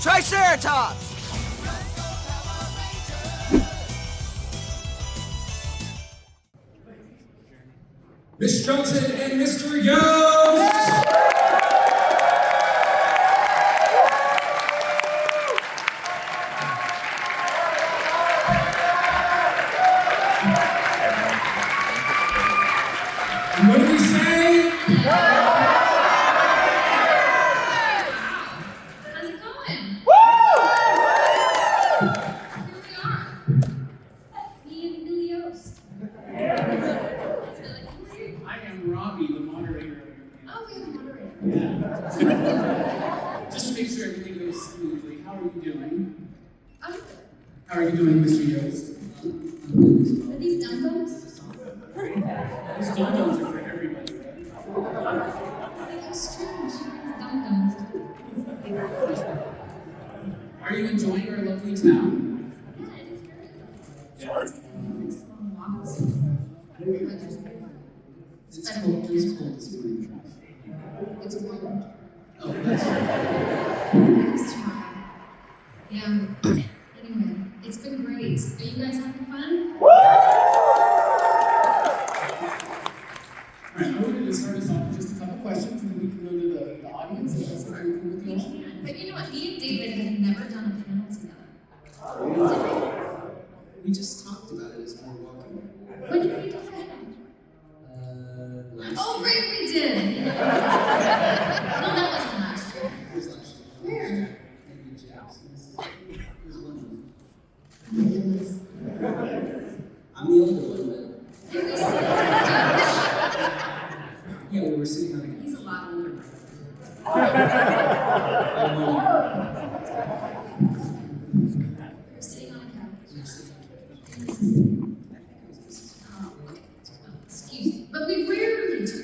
Triceratops! Miss Johnson and Mr. Yost! And what do we say? How's it going? Here we are. Me and Billy Yost. I am Robbie, the moderator. Oh, we have a moderator. Yeah. Just to make sure everything goes smoothly, how are you doing? I'm good. How are you doing, Mr. Yost? Are these dum-dums? These dum-dums are for everybody, right? It's like how strange she brings dum-dums. Are you enjoying our lovely town? Yeah, it is very good. Yeah. Nice long walks. It's cold. It's cold this morning. It's warm. Oh, that's right. It's tomorrow. Yeah. Anyway, it's been great. Are you guys having fun? All right, I wanted to start us off with just a couple questions, and then we can go to the audience. If that's okay with We you all. can. But you know what? Me and David have never done a panel together. We just talked about it as we were walking. When did we do that? Oh, right, we did. No, that wasn't last year. It was last year. Where? Maybe Jackson's. It was London. Oh my goodness. I'm the older one, but Did we see that? yeah, we were sitting on a couch. He's a lot older. I won. We were sitting on a couch. We were sitting on a couch. Oh, okay. Excuse me. But we rarely do.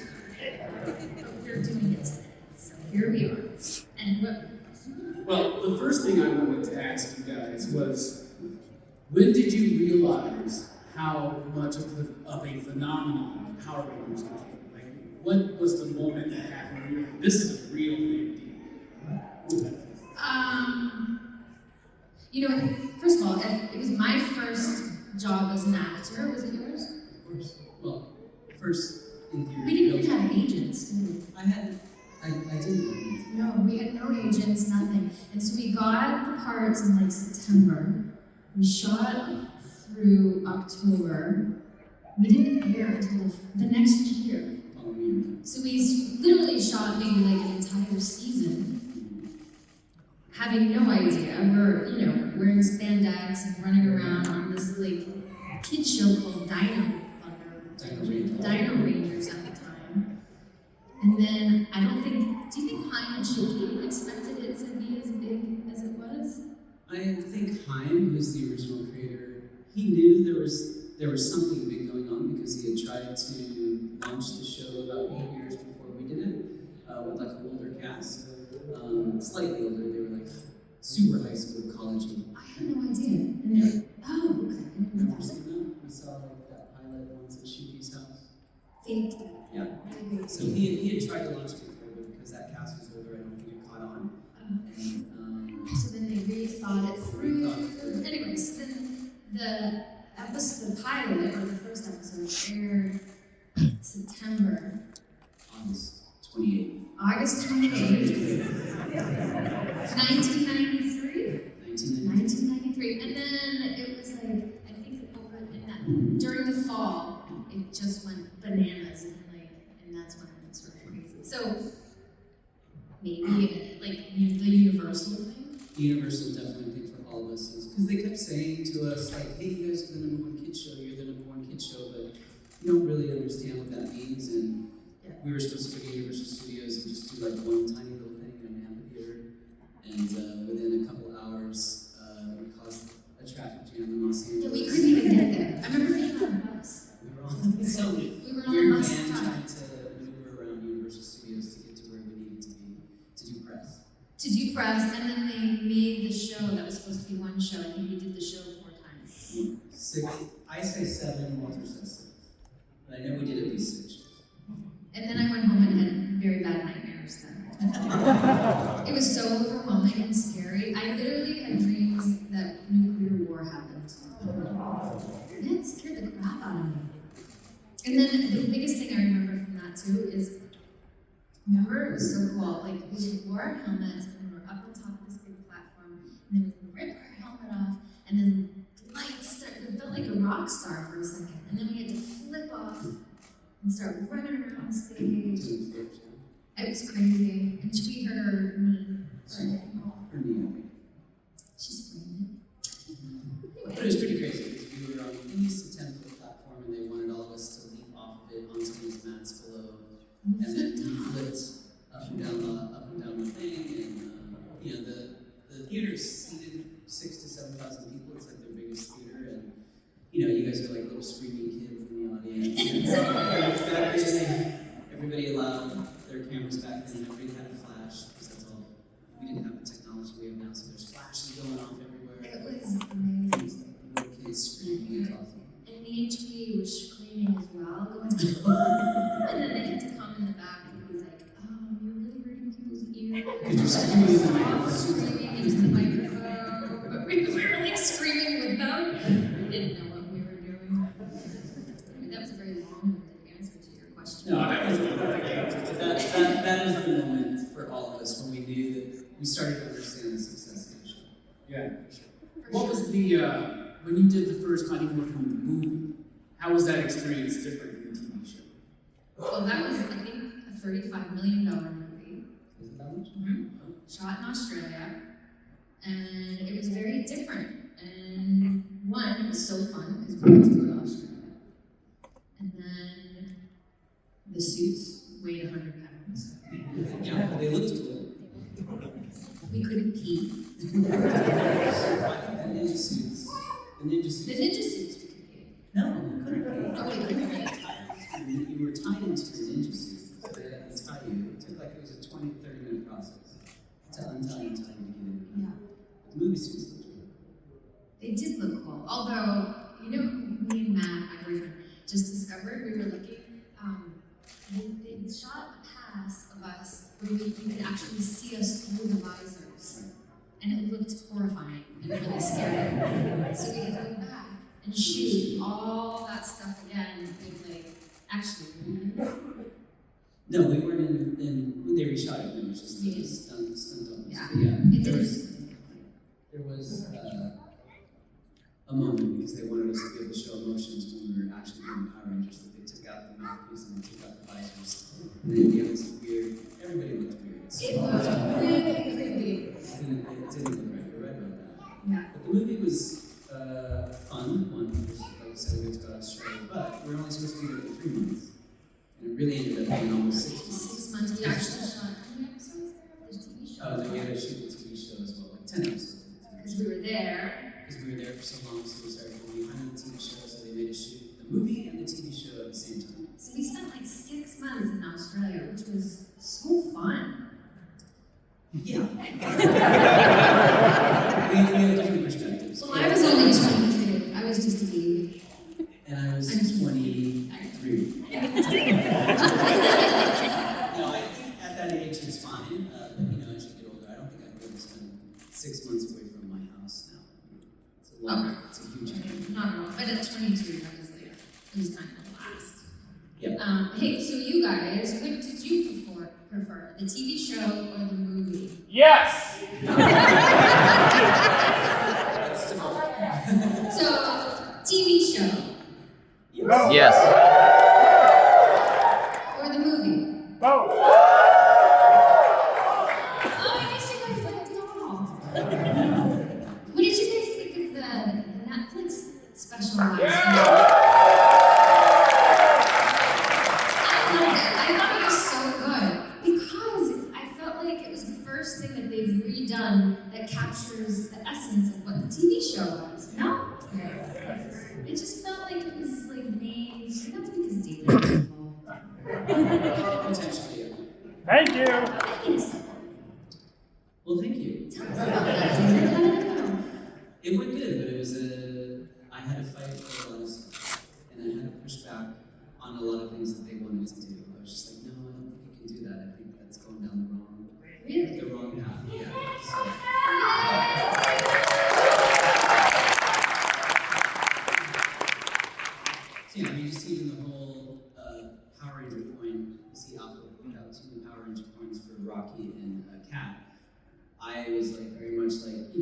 But we're doing it today. So here we are. And what? Well, the first thing I wanted to ask you guys was, when did you realize how much of a phenomenon Power Rangers became? Like, what was the moment that happened? Where you were like, this is a real big deal. You know, first of all, it was my first job as an actor. Was it yours? Of course. Well, first in theory. We didn't even have agents, did we? I didn't. No, we had no agents, nothing. And so we got the parts in like September. We shot through October. We didn't air until the next year. So we literally shot maybe like an entire season, having no idea. We're, you know, wearing spandex and running around on this like kid show called Dino Rangers at the time. And then I don't think, do you think Hein and Shoki expected it to be as big as it was? I think Hein, who's the original creator, he knew there was something big going on because he had tried to launch the show about 8 years before we did it, with like an older cast, slightly older. They were like super high school, college. I had no idea. And they're, oh, okay. I didn't know Never that. seen that. We saw like that pilot once at Shuki's house. Fake. Yeah. Really great. So he had tried to launch it before, but because that cast was older, I don't think it caught on. And So then they rethought it through. Rethought it through. Anyway, so then the episode, the pilot, or the first episode, aired September, August 28th, August 28th, 1993. 1993. And then it was like, I think over in that, during the fall, it just went bananas and that's when it sort of crazy. So maybe like the Universal thing. the universal definitely thing for all of us is because they kept saying to us like, hey, you guys are the #1 kid show, you're the #1 kid show, but you don't really understand what that means. And we were supposed to go to Universal Studios and just do like one tiny little thing in an amphitheater, and within a couple hours, we caused a traffic jam in Los Angeles. Yeah, we couldn't even get there. I remember being on a bus. We were on We were on weird the bus van stop. trying to maneuver around Universal Studios to get to where we needed to be to do press. To do press, and then they made the show that was supposed to be one show. I think we did the show 4 times. 6, I say 7, Walter says 6. But I know we did at least 6. And then I went home and had very bad nightmares then. It was so overwhelming and scary. I literally had dreams that nuclear war happened. Yeah, it scared the crap out of me. And then the biggest thing I remember from that too is, remember, it was so cool. Like, we wore our helmets and we were up on top of this big platform, and then we would rip our helmet off, and then the lights started. It felt like a rock star for a second, and then we had to flip off and start running around the stage. It was crazy, and we hurt her knee. Her knee. She sprained But it was pretty crazy because we were on at least a 10-foot platform and they wanted all of us to leap off of it onto these mats below. And then we flipped up and down the thing. And you know, the theater's seated 6,000 to 7,000 people. It's like their biggest theater. And you know, you guys are like little screaming kids in the audience. And everybody allowed their cameras back then. Everybody had a flash because that's all. We didn't have the technology we have now, so there's flashes going off everywhere. It was amazing. Little kids screaming. It was awesome. And me and Chewie were screaming as well, going, "Ah!" And then they had to come in the back and be like, "You're really hurting people's ears." Because you're screaming in the microphone. Screaming into the microphone. But we were like screaming with them. We didn't know what we were doing. I mean, that was a very long-winded answer to your question. No, that was a perfect answer. That is the moment for all of us when we knew that we started to understand the success of the show. Yeah. What was the, when you did the first Mighty Morphin movie, how was that experience different than the TV show? Well, that was, I think, a $35 million movie. Is it that much? Shot in Australia. And it was very different. And one, it was so fun because we got to go to Australia. And then the suits weighed 100 pounds. Yeah, but they looked cool. We couldn't pee. The ninja suits. The ninja suits we could pee. No, you couldn't. Oh, we couldn't pee. You were tied into your ninja suit. They tie you. It took like it was a 20-30 minute process to untie and tie you to get in. Yeah. The movie suits looked cool. They did look cool. Although, you know, me and Matt, my boyfriend, just discovered we were looking. They shot a pass of us where you could actually see us through the visors. And it looked horrifying and really scary. So we had to go back and shoot all that stuff again with like, actually, No, we weren't in when they reshot it. It was just We did. stunt doubles. Yeah. But yeah, It there was a moment because they wanted us to be able to show emotions when we were actually doing Power Rangers that they took out the mouthpiece and they took out the visors. And they gave us weird, everybody looked weird. So It was really creepy. it didn't look right. You're right about that. Yeah. But the movie was fun. One, because like I said, we went to go to Australia, but we were only supposed to be there for 3 months. And it really ended up being almost 6 months. 6 months. We actually shot how many episodes there? There's a TV show. Oh, then we had to shoot the TV show as well, like 10 episodes. Because we were there. Because we were there for so long, so we started going behind the TV show, so they made us shoot the movie and the TV show at the same time. So we spent like 6 months in Australia, which was so fun. Yeah. we had different perspectives. Well, I was only 22. I was just a baby. And I was 23. No, I think at that age it's fine. But you know, as you get older, I don't think I'd be able to spend 6 months away from my house now. It's a long, it's a huge change. Not at all. But at 22, that was like, it was kind of last. Yeah. Hey, so you guys, what did you prefer? The TV show or the movie? Yes! So, TV show No. Yes. or the movie? Both. Oh, I guess you guys liked it all. What did you guys think of the Netflix special last night? I loved it. I thought it was so good because I felt like it was the first thing that they've redone that captures the essence of what the TV show was. No? It just felt like it was like made. That's because David was involved. Potentially. Thank you. Yes. Well, thank you. Tell us about that, David. How did it go? It went good, but it was I had to fight for a lot of stuff. And I had to push back on a lot of things that they wanted to do. I was just like, no, I don't think you can do that. I think that's going down the wrong Really? the wrong path. Yeah. So, yeah, I mean, just even the whole Power Ranger coin, you see Alpha put out 2 new Power Ranger coins for Rocky and Cat. I was like very much like,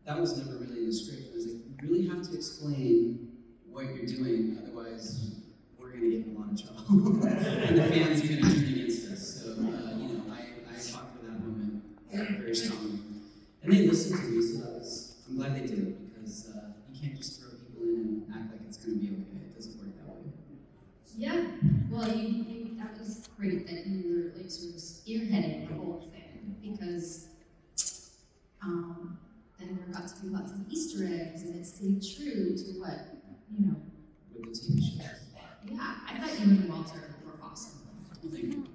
that was never really in the script. I was like, you really have to explain what you're doing, otherwise we're going to get in a lot of trouble. And the fans are going to turn against us. So, I fought for that moment very strongly. And they listened to me, so I'm glad they did it, because you can't just throw people in and act like it's going to be okay. It doesn't work that way. Yeah. Well, that was great that you were like sort of spearheading the whole thing, because then there got to be lots of Easter eggs, and it stayed true to what, With the TV shows. Yeah, I thought you and Walter were awesome. Well, thank you.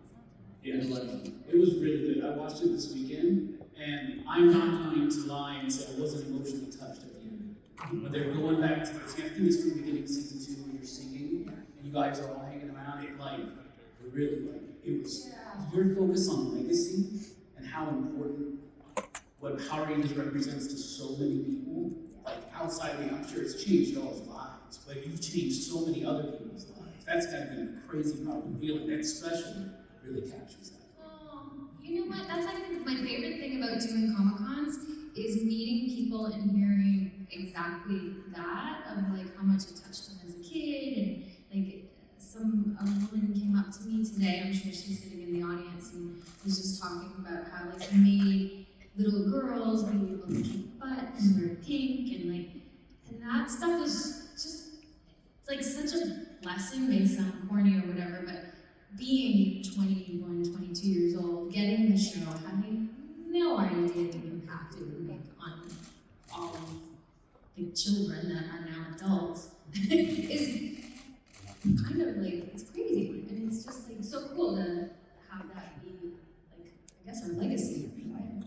Yeah, It was a lot of fun. it was really good. I watched it this weekend, and I'm not going to lie and say I wasn't emotionally touched at the end. When they were going back to the, I think it's from the beginning of season 2 when you're singing, and you guys are all hanging around, it was your focus on legacy and how important what Power Rangers represents to so many people. Like outside of I'm sure it's changed y'all's lives, but you've changed so many other people's lives. That's gotta be a crazy, powerful feeling. That special really captures that. You know what? That's I think my favorite thing about doing Comic-Cons is meeting people and hearing exactly that, of like how much it touched them as a kid, and like a woman came up to me today, I'm sure she's sitting in the audience, and was just talking about how like he made little girls be able to kick butt and wear pink, and that stuff was just like such a blessing. May sound corny or whatever, but being 21, 22 years old, getting the show, having no idea the impact it would make on all of the children that are now adults is kind of like, it's crazy. And it's just like so cool to have that be like, I guess, our legacy.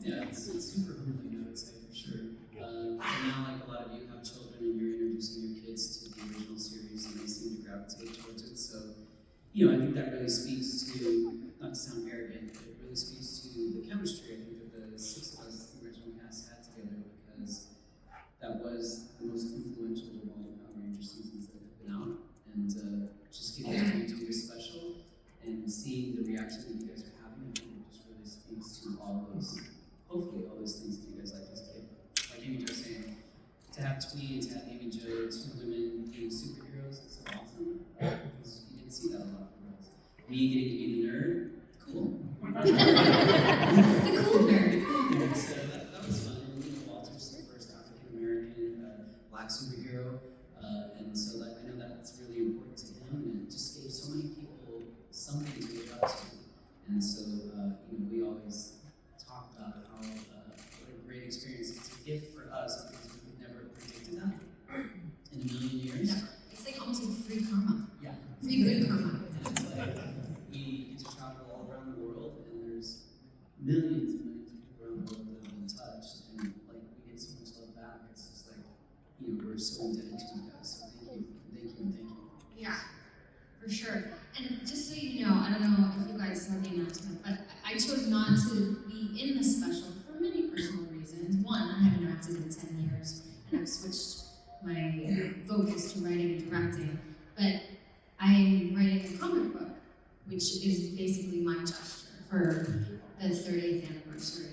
Yeah, it's super humbling, I would say, for sure. And now, like, a lot of you have children and you're introducing your kids to the original series, and they seem to gravitate towards it. So, I think that really speaks to, not to sound arrogant, but it really speaks to the chemistry, I think, that the 6 of us, the original cast, had together, because that was the most influential of all the Power Ranger seasons that have been out. And just getting to do this special and seeing the reaction that you guys are having, I think it just really speaks to all those, hopefully all those things that you guys like as a kid. Like Amy Jo was saying, to have Twee and to have Amy Jo, 2 women being superheroes, is so awesome, because you didn't see that a lot from girls. Me getting to be the nerd, cool. The cool nerd. So that was fun. And Walter's the first African American black superhero, and so I know that's really important to him, and it just gave so many people something to look up to. And so we always talk about how what a great experience it's a gift for us, because we've never predicted that in a million years. Yeah. It's like almost like free karma. Yeah. Free good karma. And it's like we get to travel all around the world, and there's millions and millions of people around the world that have been touched, and like we get so much love back. It's just like we're so indebted to you guys. So thank you. Yeah, for sure. And just so you know, I don't know if you guys saw the announcement, but I chose not to be in the special for many personal reasons. One, I haven't acted in 10 years, and I've switched my focus to writing and directing. But I'm writing a comic book, which is basically my gesture for the 30th anniversary.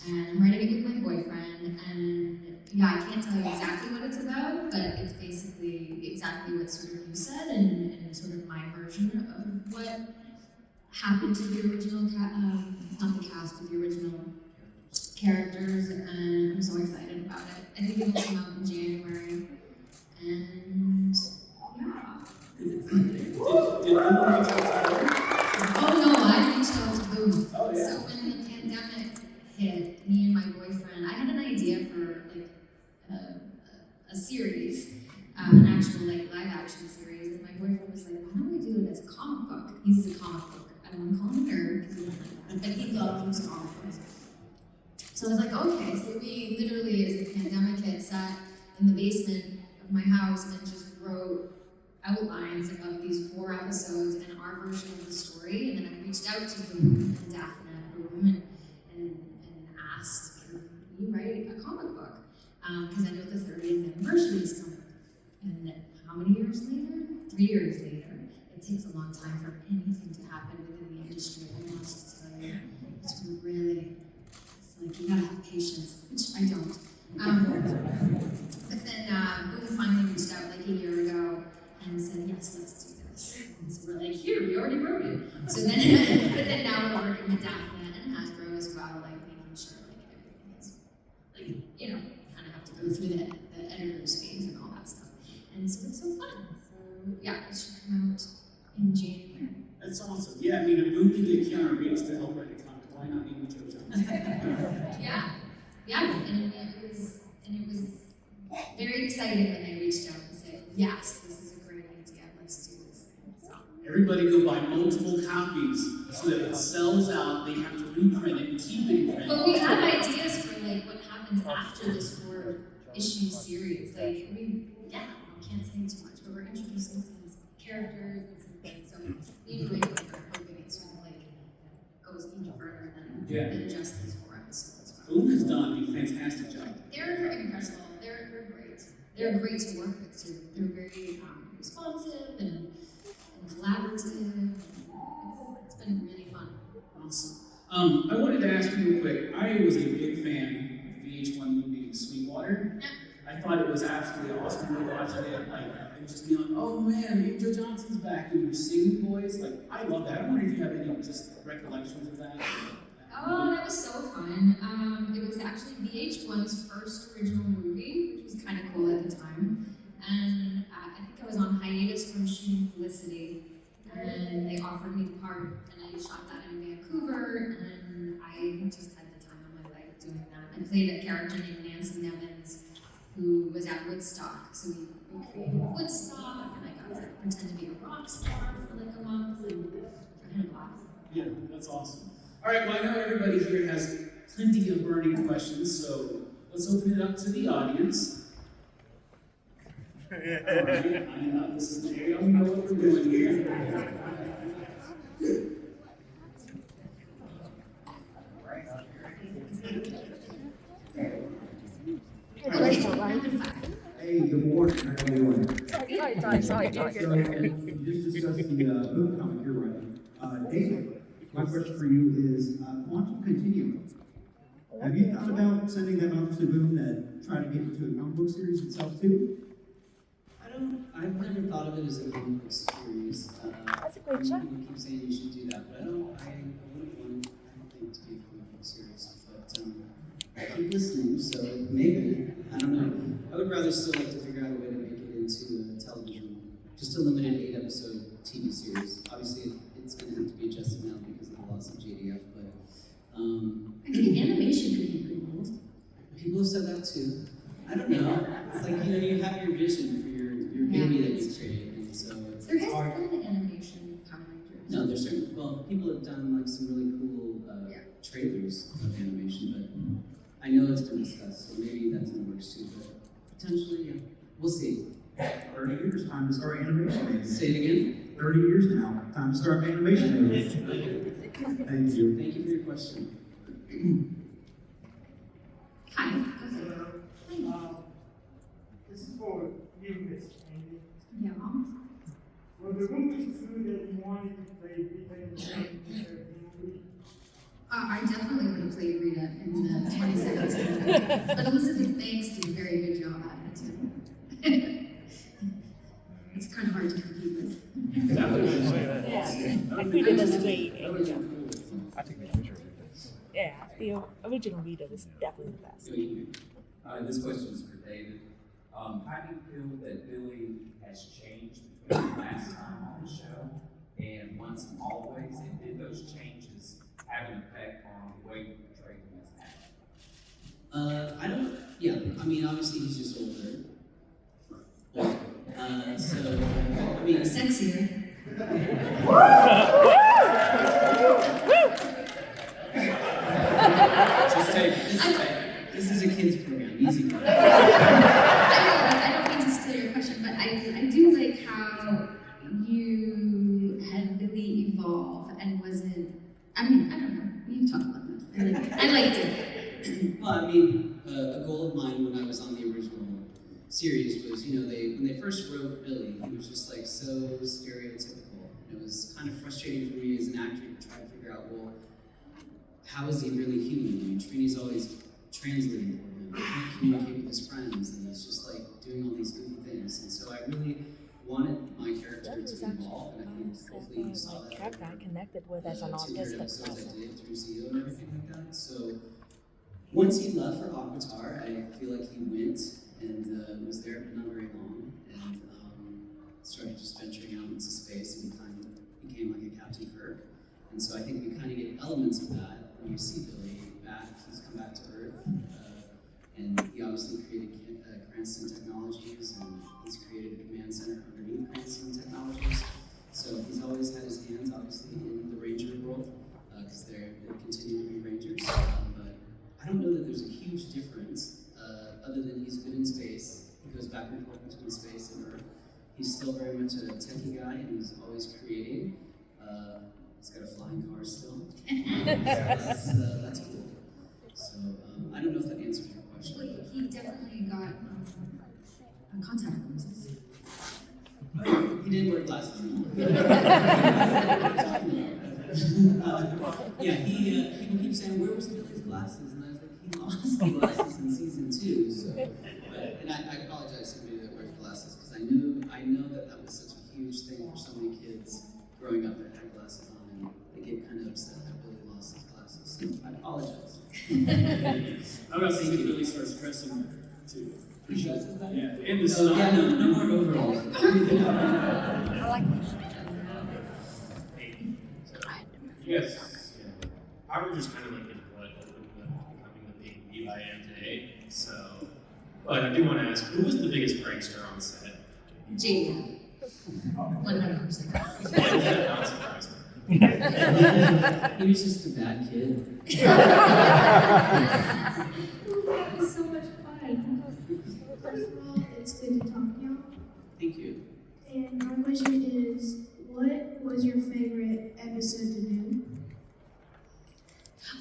And I'm writing it with my boyfriend, and yeah, I can't tell you exactly what it's about, but it's basically exactly what sort of you said, and sort of my version of what happened to the original, not the cast, but the original characters, and I'm so excited about it. I think it will come out in January, and yeah. Did anyone reach out to her? Oh no, I reached out to Boom. Oh, yeah. So when the pandemic hit, me and my boyfriend, I had an idea for like a series, an actual like live action series, and my boyfriend was like, why don't we do it as a comic book? He's a comic book. I don't want to call him a nerd because he doesn't like that, but he loves comic books. So I was like, okay, so we literally, as the pandemic hit, sat in the basement of my house and just wrote outlines of these 4 episodes and our version of the story, and then I reached out to Boom and Daphne at Boom and will you write a comic book? Because I know the 30th anniversary is coming. And then how many years later? 3 years later. It takes a long time for anything to happen within the industry. I must tell you, it's really, it's like you gotta have patience, which I don't. But then Boom finally reached out like a year ago and said, yes, let's do this. And so we're like, here, we already wrote it. So then, but then now we're working with Daphne and Hasbro as well, like making sure like everything is, like, you know, kind of have to go through the editor's phase and all that stuff. And so it's so fun. So yeah, it should come out in January. That's awesome. Yeah, I mean, if Boom can get Keanu Reeves to help write a comic, why not maybe Joe Johnson? Yeah, and it was very exciting when they reached out and said, yes, this is a great idea, let's do this thing. So. Everybody go buy multiple copies so that it sells out, they have to reprint it and keep it in print. But we have ideas for like what happens after this 4-issue series. Like we can't say too much, but we're introducing some characters and some things. So me and Mike are hoping it sort of like goes even further than just these 4 episodes. Boom has done a fantastic job. They're incredible. They're great. They're great to work with too. They're very responsive and collaborative. It's been really fun. Awesome. I wanted to ask you real quick. I was a big fan of the VH1 movie Sweetwater. Yeah. I thought it was absolutely awesome to watch it, like, and just be like, oh man, Joe Johnson's back and you're singing boys. Like, I love that. I wonder if you have any just recollections of that. Oh, that was so fun. It was actually VH1's first original movie, which was kind of cool at the time. And I think I was on hiatus from shooting Felicity, and they offered me the part, and I shot that in Vancouver, and I just had the time of my life doing that. I played a character named Nancy Nevins, who was at Woodstock. So we created Woodstock, and I got to pretend to be a rock star for like a month, and I had a blast. Yeah, that's awesome. All right, well, I know everybody here has plenty of burning questions, so let's open it up to the audience. All right, this is the area. We know what we're doing here. Hey, good morning. How are you doing? Sorry. So, you just discussed the boom comic you're writing. David, my question for you is Quantum Continuum. Have you thought about sending that off to Boom and trying to get into a comic book series itself too? I've never thought of it as a comic book series. That's a great shot. People keep saying you should do that, but I wouldn't want it to be a comic book series. But I keep listening, so maybe, I don't know. I would rather still like to figure out a way to make it into a television, just a limited 8-episode TV series. Obviously, it's going to have to be adjusted now because of the loss of JDF, but I think animation could be pretty cool. people have said that too. I don't know. It's like, you have your vision for your baby that you created, and so There it's has hard. been animation Power Rangers. No, there's certain, well, people have done like some really cool trailers of animation, but I know it's been discussed, so maybe that's in the works too, but potentially, yeah. We'll see. 30 years, time to start animation movies. Say it again. 30 years now, time to start animation movies. Thank you. Thank you for your question. Hi. This is for you, Miss Andy. Yeah. Was the rumors true that you wanted to play Rita in the movie? I definitely would have played Rita in the 2017 but Elizabeth Banks did a very good job at it too. It's kind of hard to compete with. That would have been Rita was great. that would have been cool. I take a picture of this. Yeah, the original Rita was definitely the best. This question is for David. How do you feel that Billy has changed between the last time on the show and Once and Always? And did those changes have an effect on the way you portrayed him as an actor? I mean, obviously he's just older. So, I mean, Sexier. just take this is a kids program, easy. I don't mean to steal your question, but I do like how you had Billy evolve and wasn't. I mean, I don't know. You talk about that. I liked it. Well, I mean, a goal of mine when I was on the original series was, when they first wrote Billy, he was just like so stereotypical. And it was kind of frustrating for me as an actor to try to figure out, well, how is he really human? I mean, Trini's always translating for him. He can't communicate with his friends, and he's just like doing all these goofy things. And so I really wanted my character That to was evolve, and I think hopefully you saw that. I've got connected with as an 200 autistic episodes person. I did through CEO and everything like that. So once he left for Aquatar, I feel like he went and was there, but not very long, and started just venturing out into space, and he kind of became like a Captain Kirk. And so I think we kind of get elements of that when you see Billy back. He's come back to Earth, and he obviously created Cranston Technologies, and he's created a command center underneath Cranston Technologies. So he's always had his hands, obviously, in the Ranger world, because they continue to be Rangers. But I don't know that there's a huge difference, other than he's been in space. He goes back and forth between space and Earth. He's still very much a techie guy, and he's always creating. He's got a flying car still. That's cool. So I don't know if that answers your question. Well, he definitely got contact lenses. He didn't wear glasses anymore. People keep saying, where was Billy's glasses? And I was like, he lost the glasses in season 2. So, and I apologize to anybody that wears glasses, because I know that was such a huge thing for so many kids growing up that had glasses on, and they get kind of upset that Billy lost his glasses. So I apologize. I'm about to see Billy starts dressing better, too. For sure. Yeah, and the Oh, style. yeah, no more overalls. I like Yes. Power Rangers kind of like in what becoming the big V I am today. So, but I do want to ask, who was the biggest prankster on set? JD. 100%. Not surprising. He was just a bad kid. That was so much fun. First of all, it's good to talk to y'all. Thank you. And my question is, what was your favorite episode to do?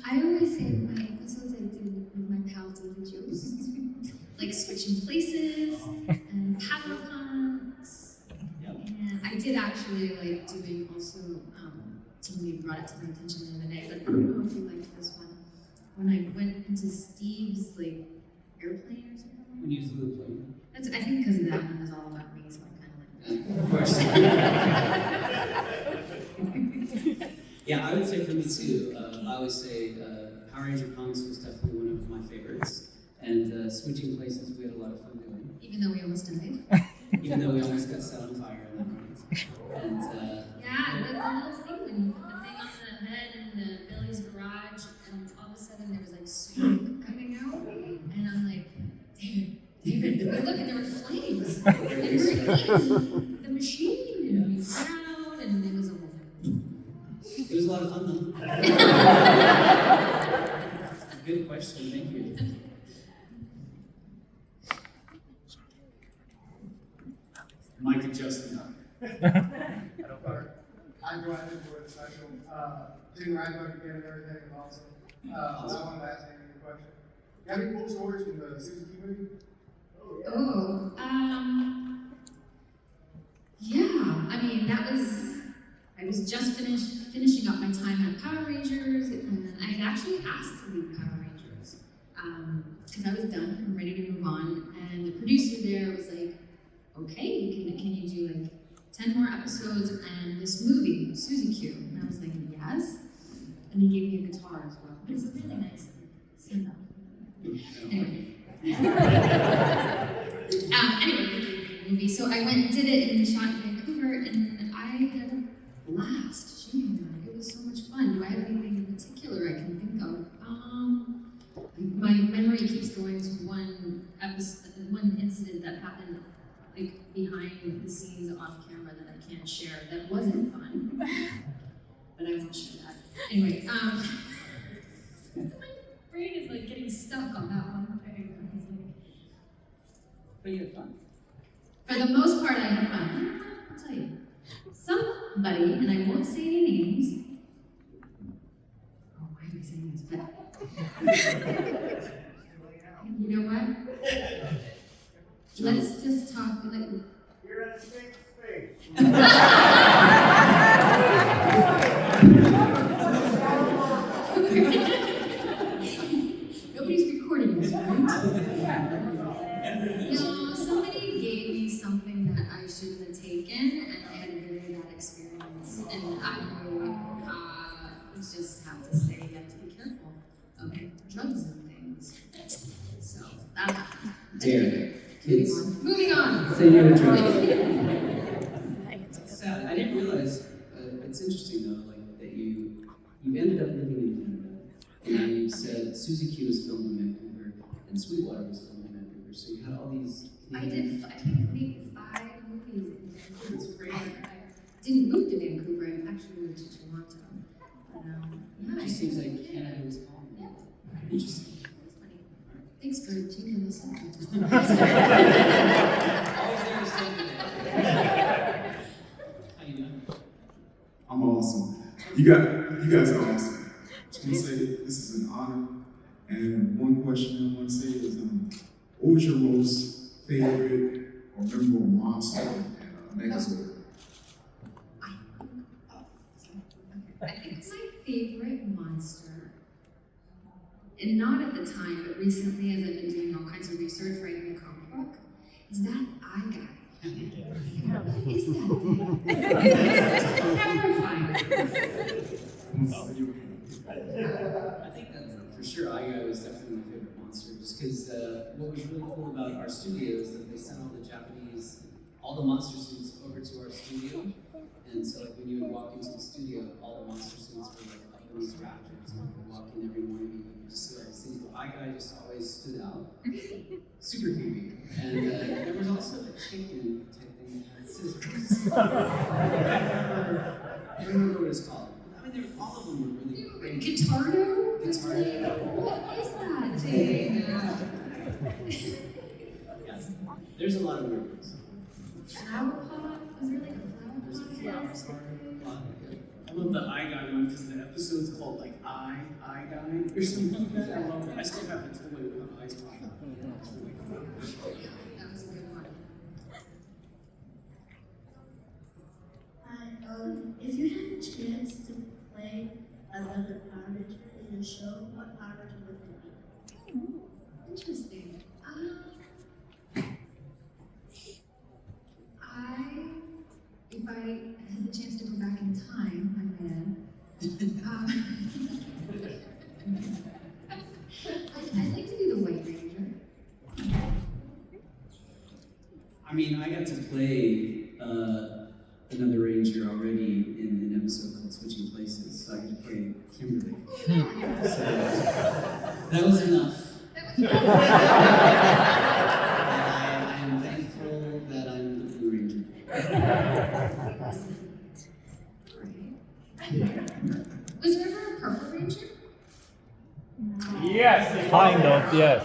I always say my episodes I did with my pal David Yost, like switching places and power punks. Yep. And I did actually like doing also, somebody brought it to my attention the other day, but I don't know if you liked this one. When I went into Steve's like airplane or something. When you flew a plane. That's, I think because of that one is all about me, so I kind of like Of course. Yeah, I would say for me too. I always say Power Ranger Punks was definitely one of my favorites. And switching places, we had a lot of fun doing. even though we almost died. Even though we almost got set on fire in that one. And Yeah, it was a little thing when you put the thing on the head in the Billy's garage, and all of a sudden there was like smoke coming out, and I'm like, David, we look, and there were flames. They were eating the machine, and we went out, and it was a whole thing. it was a lot of fun though. Good question, thank you. Mike and Justin. I enjoyed the special. Doing ride book again and everything was awesome. I wanted to ask you a question. You have any cool stories from the Suzie Q movie? Oh, yeah. I mean, I was just finishing up my time at Power Rangers, and I had actually asked to leave Power Rangers because I was done and ready to move on. And the producer there was like, "Okay, can you do like 10 more episodes and this movie, Suzie Q?" And I was like, "Yes." And he gave me a guitar as well. It was really nice. Anyway. Anyway, movie. So I went and did it and shot in Vancouver, and I had a blast shooting that. It was so much fun. Do I have anything in particular I can think of? My memory keeps going to one incident that happened like behind the scenes off camera that I can't share. That wasn't fun, but I won't share that. Anyway, my brain is like getting stuck on that one thing. But you had fun. For the most part, I had fun. I'll tell you. Somebody, and I won't say any names. Oh, why am I saying this? But You know what? Let's just talk like. You're in a safe space. Nobody's recording this, right? No, somebody gave me something that I shouldn't have taken, and I had a very bad experience. And I just have to say you have to be careful of drugs and things. So that happened. Dare. Kids. Moving on. Say no to drugs. It's sad. I didn't realize. It's interesting though, like that you ended up living in Canada, and you said Suzie Q was filmed in Vancouver, and Sweetwater was filmed in Vancouver. So you had all these. I think maybe 5 movies in Vancouver. It's great. I didn't move to Vancouver. I actually moved to Toronto. But, yeah, It just seems like Canada was home. Yeah. Interesting. It's funny. Thanks for tuning us in. Always there to save the day. How you doing? I'm awesome. You guys are awesome. Just want to say this is an honor. And one question I want to say is, what was your most favorite or memorable monster and Megazord? I think my favorite monster, and not at the time, but recently as I've been doing all kinds of research, writing a comic book, is that eye guy. Who is that thing? I think that for sure, Aiga was definitely my favorite monster, just because what was really cool about our studio is that they sent all the monster suits over to our studio, and so like when you would walk into the studio, all the monster suits were like up in these rafters, and you would walk in every morning and you could just see all these things. But Aiga just always stood out, super creepy, and there was also a chicken type thing that had scissors. I don't remember what it's called. I mean, all of them were really great. Guitardo? Guitardo. What is that thing? Yeah. There's a lot of weird ones. Flower pot? Was there like a There's a flower pot? flower pot. I love the I Guy one because the episode's called like I Guy or something like that. I love that. I still have the toy with the eyes popping out. It's really cool. That was a good one. Hi, if you had a chance to play another Power Ranger in a show, what Power Ranger would it be? Interesting. If I had the chance to go back in time, I might. I'd like to be the White Ranger. I mean, I got to play another ranger already in an episode called Switching Places, so I got to play Kimberly. So that was enough. I am thankful that I'm the Blue Ranger. Was there ever a Purple Ranger? Yes. Kind of, yes.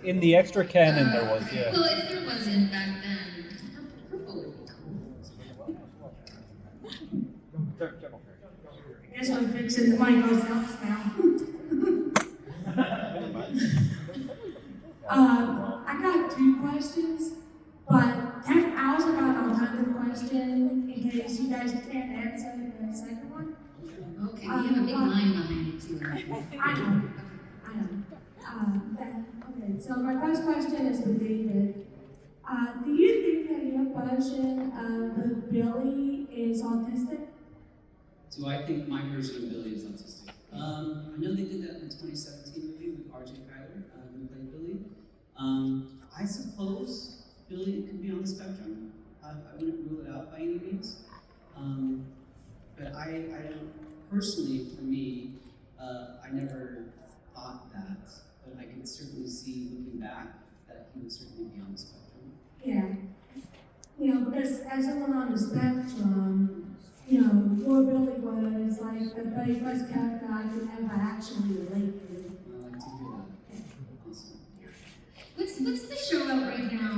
In the extra canon there was, yeah. Well, if there wasn't back then, purple would be cool. I guess I'm fixing the mic ourselves now. I got 2 questions, but I also got another question in case you guys can't answer the second one. Okay, you have a big line behind you too. I know. Okay, so my first question is for David. Do you think that your version of Billy is autistic? Do I think my version of Billy is autistic? I know they did that in the 2017 movie with R.J. Kyler, who played Billy. I suppose Billy could be on the spectrum. I wouldn't rule it out by any means. But I don't, personally, for me, I never thought that, but I could certainly see, looking back, that he would certainly be on the spectrum. Yeah. You know, because as someone on the spectrum, you know, your Billy was like the very first character I could ever actually relate to. I like to hear that. Awesome. What's the show out right now?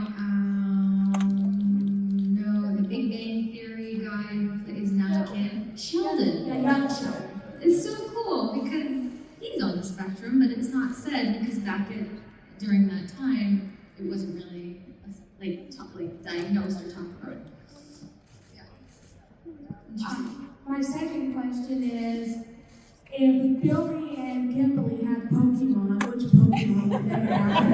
No, the Big Bang Theory guy who plays Anakin. Sheldon. Yeah, young Sheldon. It's so cool because he's on the spectrum, but it's not said because back back during that time, it wasn't really diagnosed or talked about. My second question is, if Billy and Kimberly had Pokemon, which Pokemon would they have?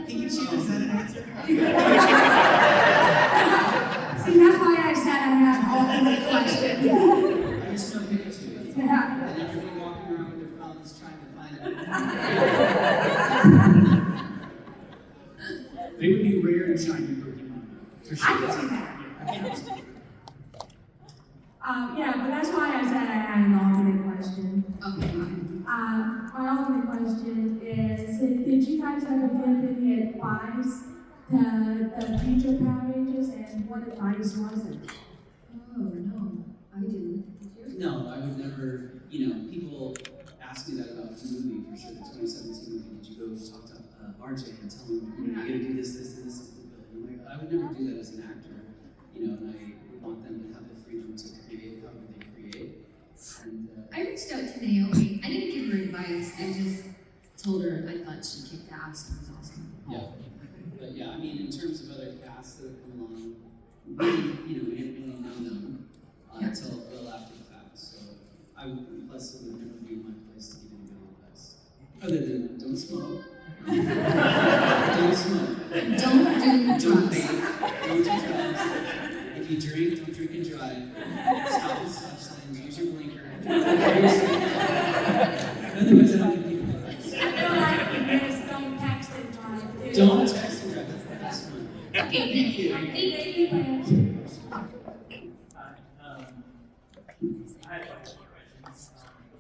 Can you choose that answer? See, that's why I said I have alternate questions. I just know Pikachu. Yeah. And everybody walking around with their phones trying to find it. They would be rare and shiny Pokemon. For sure. I can see that. Yeah, but that's why I said I had an alternate question. Okay. My alternate question is, did you guys ever give any advice to the future Power Rangers, and what advice was it? Oh, no, I didn't. Did you? No, I would never, people ask me that about the movie, for sure, the 2017 movie. Did you go talk to RJ and tell him, you're gonna do this, and this? And I'm like, I would never do that as an actor, and I would want them to have the freedom to create however they create. And I reached out to Naomi. I didn't give her advice. I just told her I thought she kicked ass and was awesome. yeah, but yeah, I mean, in terms of other casts that have come along, we didn't really know them until well after the fact. So I would, plus it would never be my place to give anybody advice. Other than don't smoke. Don't smoke. Don't do Don't drugs. vape. Don't do drugs. If you drink, don't drink and drive. Stop at stop signs. Use your blinker. Otherwise, I don't give people advice. I feel like this, don't text and drive. Don't text and drive. That's the best one. Okay, thank you. I had a couple of questions.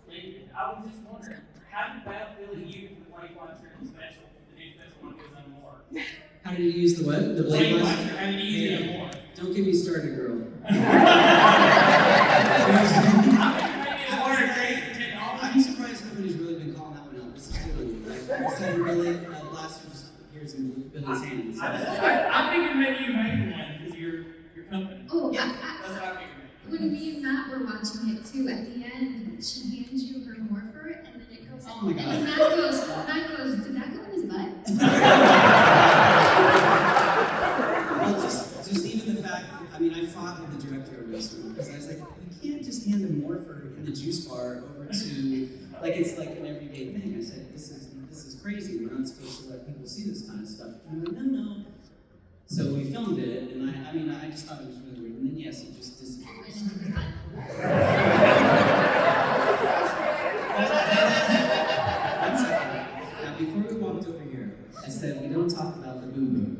David, I was just wondering, how did that Billy use the Blade Watcher in the special? The new special one goes on more. How did you use the what? The blade Blade Watcher? Watcher, how did you use it more? Don't get me started, girl. I'm surprised nobody's really been calling that one out. This is good. This time really, blast was here's in Billy's hands. I'm thinking maybe you made one because of your company. Oh, That's what I figured. when me and Matt were watching it too, at the end, she hands you her morpher, and then it goes. Oh my God. And then Matt goes, did that go in his butt? Well, just even the fact, I mean, I fought with the director of this one because I was like, you can't just hand a morpher and a juice bar over to, like it's like an everyday thing. I said, this is crazy. We're not supposed to let people see this kind of stuff. And I'm like, no. So we filmed it, and I just thought it was really weird. And then yes, it just disappears. One second. Now, before we walked over here, I said we don't talk about the boo-boo.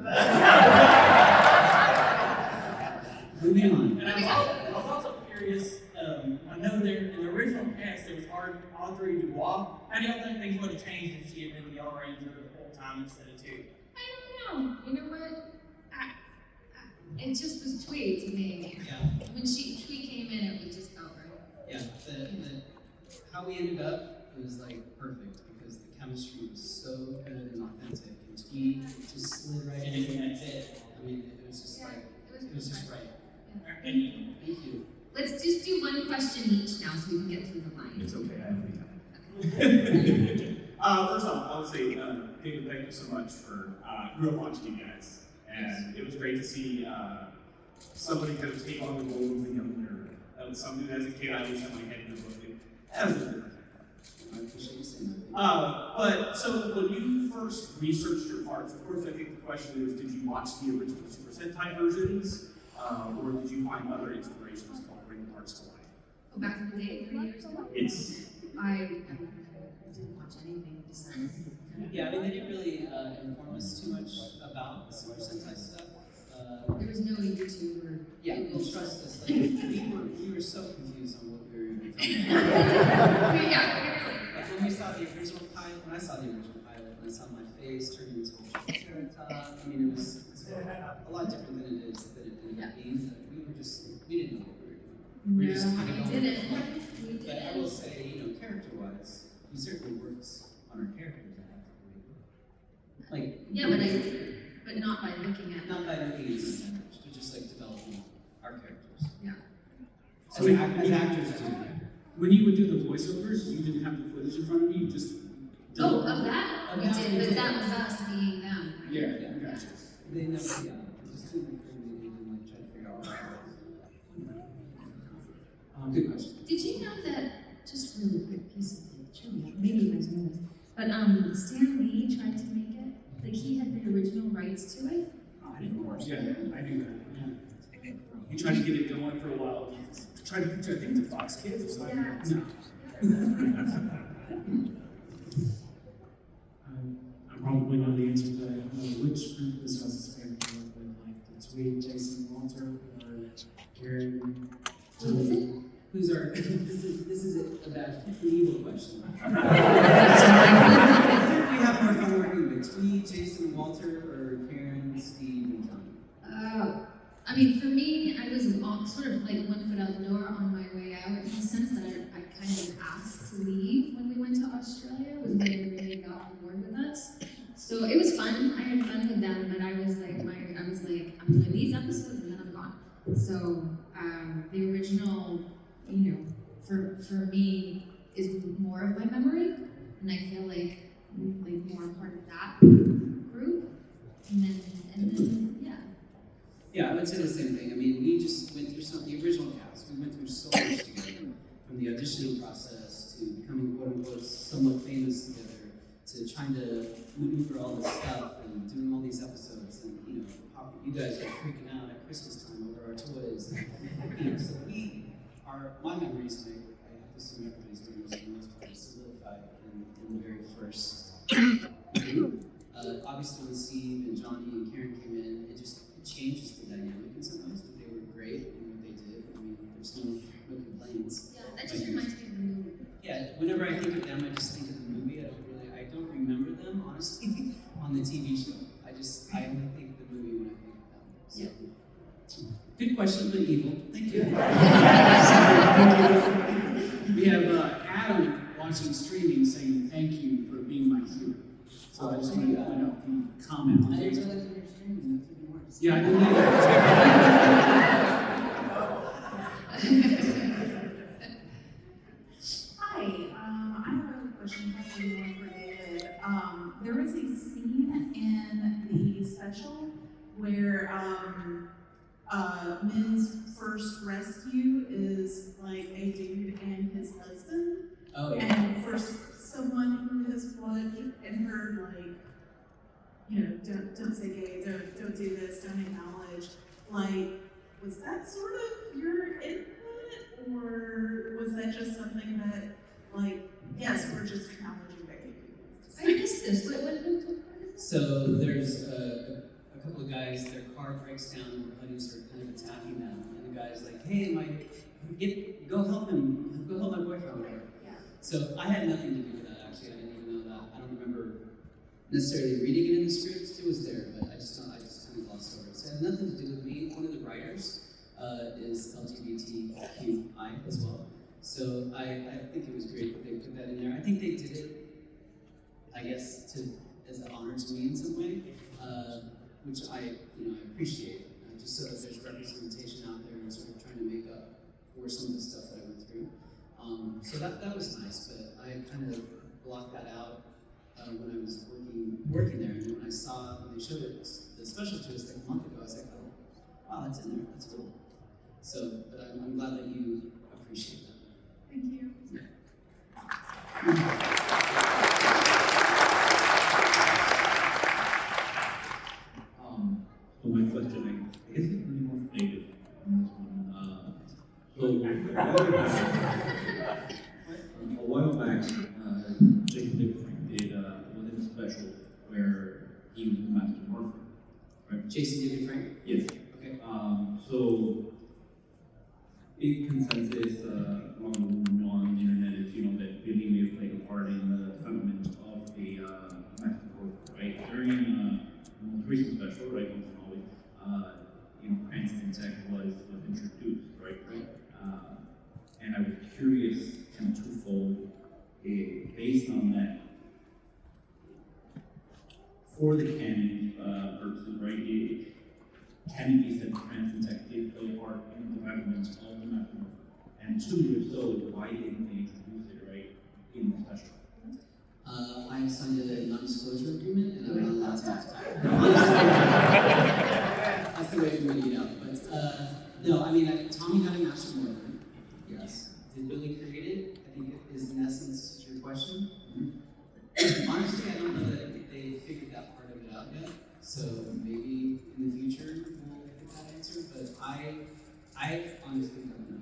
Moving on. And I was also curious, I know there in the original cast there was Audrey Dubois. How do y'all think things would have changed if she had been the Yellow Ranger the whole time instead of 2? I don't know. You know what? It just was Twee to me. Yeah. When Twee came in, it just felt right. Yeah, how we ended up, it was like perfect because the chemistry was so good and authentic. And Twee just slid right in and fit. I mean, it was just like, it was just right. Thank you. Thank you. Let's just do one question each now so we can get through the line. It's okay, I have First off, I would say, David, thank you so much for grew up watching you guys. And it was great to see somebody kind of take on the role of the young nerd. That was something as a kid I always had my head in the book. As a nerd. I appreciate you saying that. But so when you first researched your parts, of course I think the question is, did you watch the original Super Sentai versions? Or did you find other inspirations to bring parts to life? Oh, back in the day, 3 years ago? It's I didn't watch anything besides. Yeah, I mean, they didn't really inform us too much about the Super Sentai stuff. There was no YouTube or Yeah, Google. and trust us, like, we were so confused on what we were even talking about. Yeah, Like when we saw the original pilot, when I saw the original pilot, and I saw my face turning into a triceratops, I mean, it was a lot different than it is, than it ended up being. We didn't know what we were doing. We were just kind of going with the flow. But I will say, character-wise, he certainly works on our characters. Like, yeah, but not by looking at not by looking at them, but just like developing our characters. Yeah. So as actors too. when you would do the voiceovers, you didn't have the footage in front of you, you just. Oh, of that? Of We that did, we but did. that was us being them. Yeah, gotcha. They never, yeah, it was too incriminating and like trying to figure out what it was. Good question. Did you know that, just really quick piece of like trivia, maybe you guys know this, but Stan Lee tried to make it, like he had the original rights to it. Oh, of course, yeah, I do that, yeah. He tried to get it going for a while, tried to picture, I think, the Fox Kids or something. Yeah. No. I probably know the answer to that. Which group is Russ's favorite to work with? Like the Tweed, Jason, Walter, or Karen? What is it? Who's our, this is a bad, an evil question. We have more fun working with Tweed, Jason, Walter, or Karen, Steve, and John. I mean, for me, I was sort of like 1 foot out the door on my way out, in the sense that I kind of asked to leave when we went to Australia, was when they really got on board with us. So it was fun. I had fun with them, but I was like, I'm doing these episodes and then I'm gone. So the original, you know, for me is more of my memory, and I feel like more a part of that group, and then yeah. Yeah, I would say the same thing. I mean, we just went through the original cast. We went through so much together, from the auditioning process to becoming quote unquote somewhat famous together, to trying to maneuver all this stuff and doing all these episodes, and you guys are freaking out at Christmas time over our toys. And, so my memories, and I have to assume everybody's memories for the most part, solidified in the very first group. Obviously, when Steve and Johnny and Karen came in, it changes the dynamic in some ways, but they were great in what they did. I mean, there's no complaints. Yeah, that just reminds me of the movie. Yeah, whenever I think of them, I just think of the movie. I don't remember them, honestly, on the TV show. I only think of the movie when I think of them. So. Yeah. Good question, but evil. Thank you. We have Adam watching streaming saying thank you for being my hero. So I just wanted to comment on I didn't Facebook. realize you were streaming. That's even worse. Yeah, I believe that. Hi, I have a question for you for David. There is a scene in the special where Min's first rescue is like a dude and his husband. Oh, yeah. And for someone who has blood and heard don't say gay, don't do this, don't acknowledge, was that sort of your input, or was that just something that, yes, we're just acknowledging gay people? I missed this. What? So there's a couple of guys, their car breaks down and their buddies are kind of attacking them. And the guy's like, hey, go help him, go help my boyfriend or whatever. Yeah. So I had nothing to do with that, actually. I didn't even know that. I don't remember necessarily reading it in the script. It was there, but I just kind of glossed over it. So it had nothing to do with me. One of the writers is LGBTQIA as well. So I think it was great that they put that in there. I think they did it, I guess, as an honor to me in some way, which I appreciate, just so that there's representation out there and sort of trying to make up for some of the stuff that I went through. So that was nice, but I kind of blocked that out when I was working there, and when they showed it, the special to us like a month ago, I was like, oh, wow, that's in there, that's cool. So, but I'm glad that you appreciate that. Thank you. Yeah. So my question, I guess it's pretty more related on this one. A while back, Jacob did within a special where he was the master morpher, right? Jason David Frank? Yes. Okay. So, big consensus on the internet is, that Billy may have played a part in the development of the master morpher, right? During the most recent special, right, Once Always, prankster tech was introduced, right? And I was curious, kind of twofold, based on that, for the canon purposes, right? Can it be said prankster tech did play a part in the development of the master morpher? And two, if so, why didn't they introduce it right in the special? I signed a non-disclosure agreement, and I'm not allowed to talk about it. That's the way for me to get out. But no, I mean, Tommy had a master morpher. Yes. Did Billy create it? I think it is in essence your question. Honestly, I don't know that they figured that part of it out yet. So maybe in the future we'll get that answer. But I honestly don't know.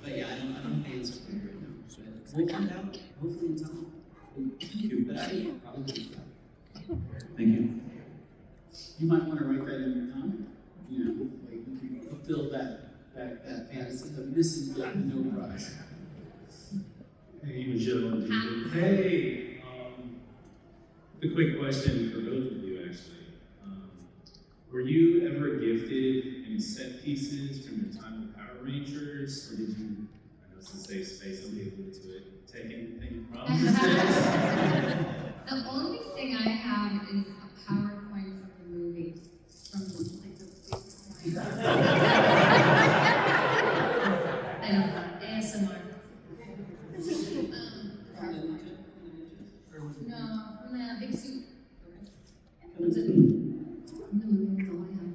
But yeah, I don't have the answer for you right now. But we'll find out, hopefully in time. But I probably Thank you. You might want to write that in your comment. You know, like you can fulfill that fantasy, the missing bit, no prize. Hey, Michelle and David. Hey, a quick question for both of you, actually. Were you ever gifted any set pieces from your time with Power Rangers, or did you, I know it's a safe space, somebody alluded to it, take anything from the sets? The only thing I have is a PowerPoint from the movie, from like the I don't know, ASMR. No, from the big suit. What's it? From the movie, that's all I have.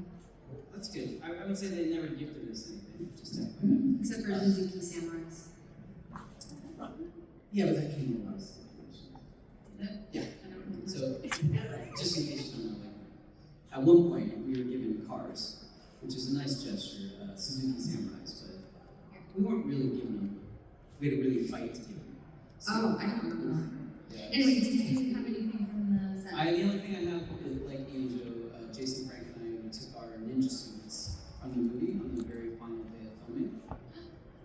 That's good. I would say they never gifted us anything, just to Except for Suzie Q samurais. Yeah, but that came with a lot of stuff. Yeah. So, just in case you don't know, like, at one point we were given cars, which is a nice gesture, Suzuki Samurais, but we weren't really given them. We had to really fight to get them. So, Oh, I don't remember. Yeah. Anyway, did you have anything from the set? The only thing I have is, like Jason, Frank, and I, we took our ninja suits from the movie on the very final day of filming.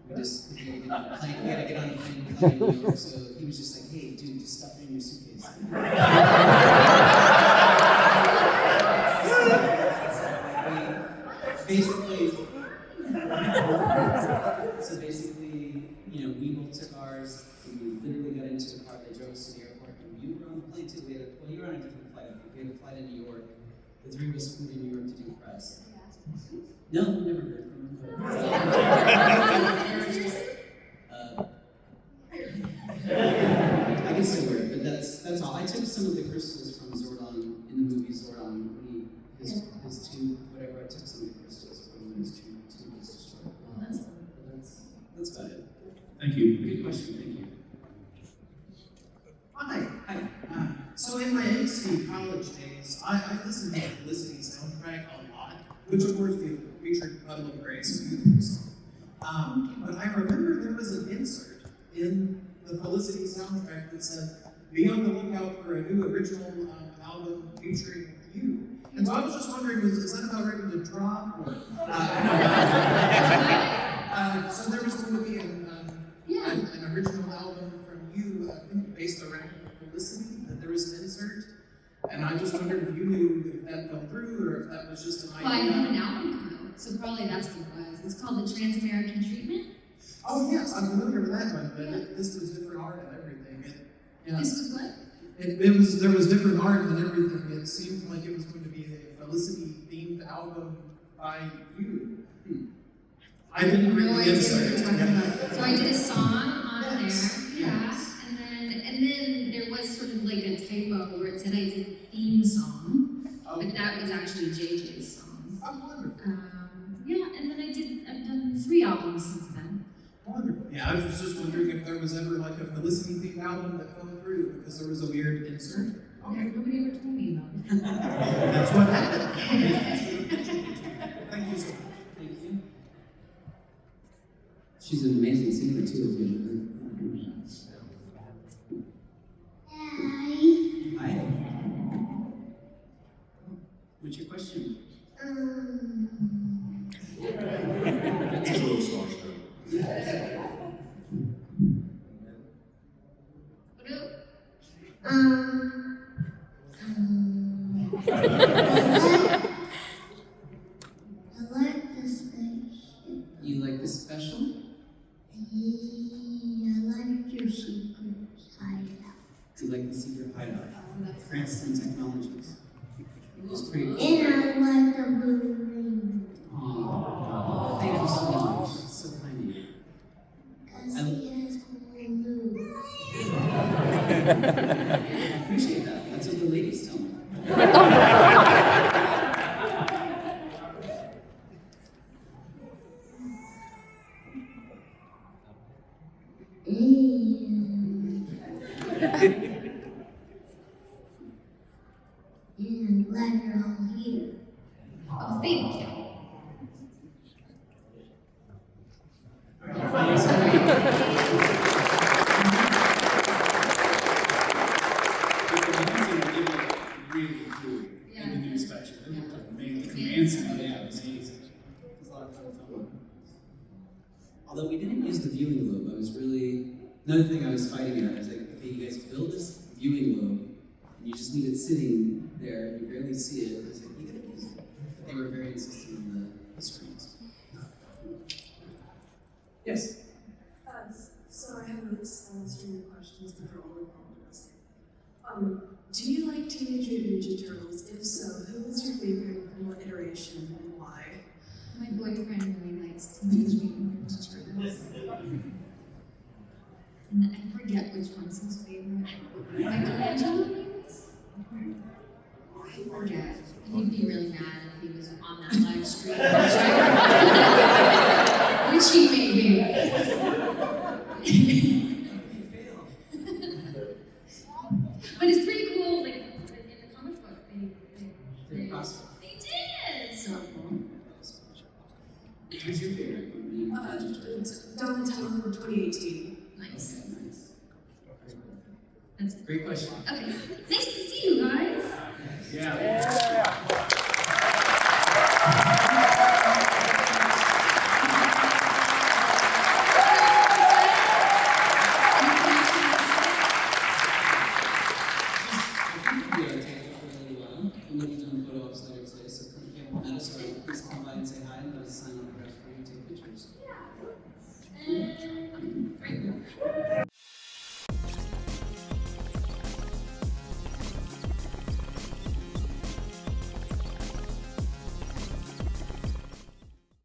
We had to get on the plane and fly to New York, so he was just like, hey, dude, just stuff it in your suitcase. Basically, you know, we both took ours, we literally got into a car, they drove us to the airport, and you were on the plane too. You were on a different flight. We had a flight to New York. The three of us flew to New York to do press. No, never heard from him. I can still wear it, but that's all. I took some of the crystals from Zordon in the movie Zordon. His tube, whatever. I took some of the crystals from when his tube was destroyed. That's about it. Thank you. Good question. Thank you. Hi. So in my HSV college days, I listened to the Felicity soundtrack a lot, which of course featured Puddle of Grace, a beautiful song. But I remember there was an insert in the Felicity soundtrack that said, "Be on the lookout for a new original album featuring you." And so I was just wondering, is that about ready to drop? Or, so there was going to be an original album from you, I think based around Felicity, that there was an insert. And I just wondered if you knew if that fell through or if that was just an idea. Well, I have an album come out, so probably that's what it was. It's called the Trans-American Treatment. Oh yes, I'm familiar with that one, but this was different art and everything. This was what? There was different art and everything. It seemed like it was going to be a Felicity themed album by you. I didn't read the insert. So I did a song on there, and then there was sort of like a typo where it said I did theme song, but that was actually JJ's song. Oh, wonderful. And then I've done 3 albums since then. Wonderful. Yeah, I was just wondering if there was ever like a Felicity themed album that fell through because there was a weird insert. Okay. Nobody ever told me about it. That's what happened. Thank you so much. Thank you. She's an amazing singer too. Hi. What's your question? It's a little starstruck. I like the spaceship. You like the special? I like your secret hideout. Do you like the secret hideout? Prankster Technologies. It was pretty cool. And I like the blue ring. Aw, thank you so much. So kind of you. Because he has cool moves. I appreciate that. That's what the ladies tell me. And glad you're all here. Oh, thank you. Really cool in the new special. It looked like amazing. The command center, yeah, it was amazing. It was a lot of fun filming. Although we didn't use the viewing lobe, I was really, another thing I was fighting at, I was like, okay, you guys build this viewing lobe, and you just leave it sitting there, and you barely see it. I was like, you gotta use it. But they were very insistent on the screens. Yes? So I have a string of questions, but they're all apologies. Do you like Teenage Mutant Ninja Turtles? If so, who was your favorite and what iteration and why? My boyfriend really likes Teenage Mutant Ninja Turtles. And I forget which one's his favorite. Michelangelo? I forget. He'd be really mad if he was on that live stream. Which he may be. But it's pretty cool, like, in the comic book, they did! So cool. Who's your favorite? Donatello from 2018. Nice. Okay, nice. That's Great question. okay. Nice to see you guys. Yeah. Great.